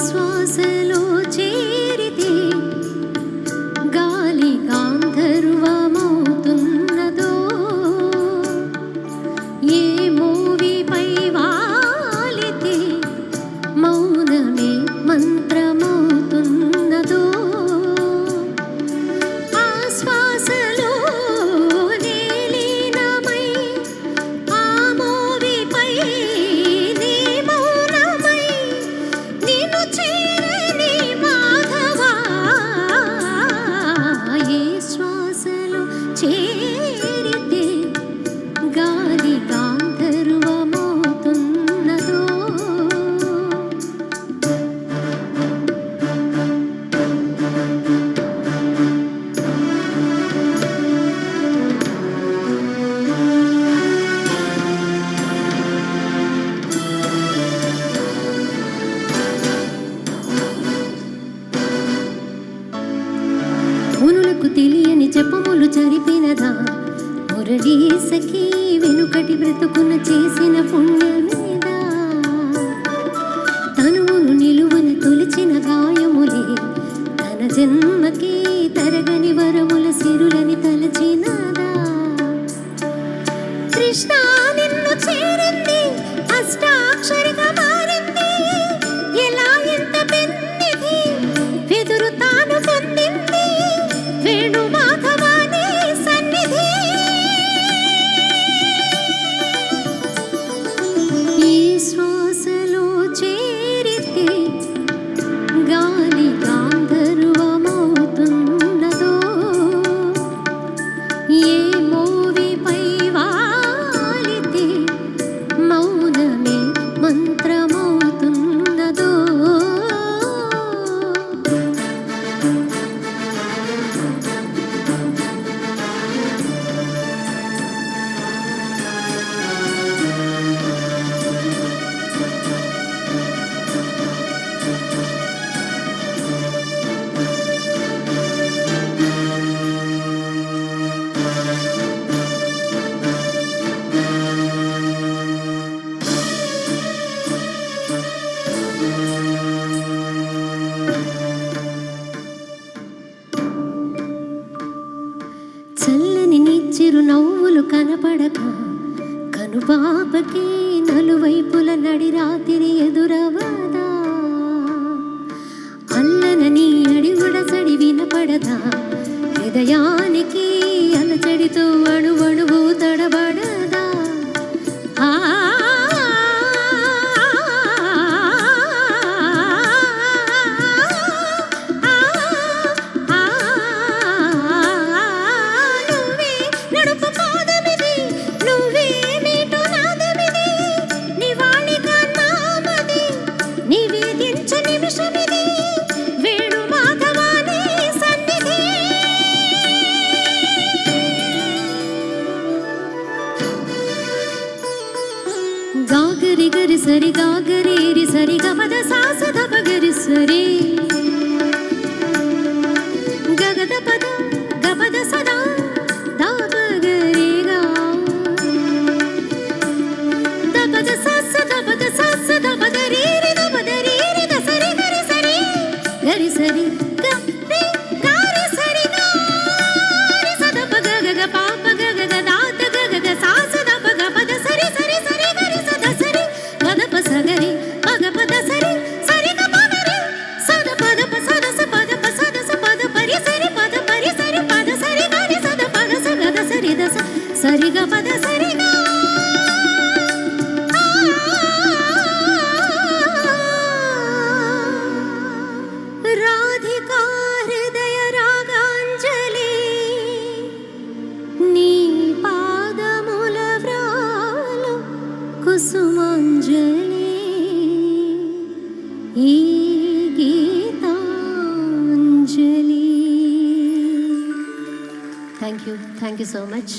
శ్వాసలో చేరితే గాలి గాంధర్వమవుతున్నదో, ఏ మూవీపై వాలితే మౌనమే మంత్రమవుతున్నదో, ఆ శ్వాసలో లీనమై ఆ మూవీపై నీ మౌనమై నిన్ను చేరని మాధవా, ఏ శ్వాసలో చేరితే గాలి గాంధర్వమవుతున్నదో. మునులకు తెలియని జపములు జరిపినదా, మురళీ సఖీ వెనుకటి బ్రతుకున చేసిన పుణ్యమేదా, తనువును నిలువన తొలిచిన గాయములే తన జన్మకి తరగని వరముల సిరులని తలచినదా. కృష్ణ నిన్ను చేరింది అష్టాక్షరిగా మారింది, ఎలా ఎంత పెన్నిది వెదురు తాను పొందింది వేణు మాధవాని సన్నిధి. ఈ శ్వాసలో చేరితే గాలి గాంధర్వమవుతున్నదో, ఏ మూవీపై వాలితే మౌనమే మంత్రమవుతున్నదో. చల్లని నీ చిరు నవ్వులు కనపడక కనుపాపకి నలువైపుల నడి రాత్రి ఎదురవదా, అల్లన నీ అడిగుడసడి వినపడదా, హృదయానికి అలచడితో అణువణువు తడబడదా. నువ్వే నడుపు పాదమిది, నువ్వే మీటు నాదమిది, నివాళిగా నామది నివేదించ నిమిషమిది వేణు మాధవాని సన్నిధి. గాగరి గరి సరి గాగరేరి సరి గపద సాస ధప గరి సరి గగద పద గపద సదా ధప గరిగా దపద సాస ధపద సాస ధప గరీరి ధప గరీరి ద సరి గరి సరి గరి సరి గరి గరి సరి గరి సదప గగ గ పాప గగ గ దాత గగ గ సాస ధప గపద సరి సరి సరి గరి సద సరి గదప సగరి పగ పద సరి సరి గ పదరి సద పద ప సద స పద ప సద స పద పరి సరి పద పరి సరి పద సరి గరి సద పద స గద సరి ద స సరి గ పద సరి గ. రాధికా హృదయ రాగాంజలి నీ పాదముల వ్రాలు కుసుమాంజలి, ఈ గీతాంజలి. Thank you so much.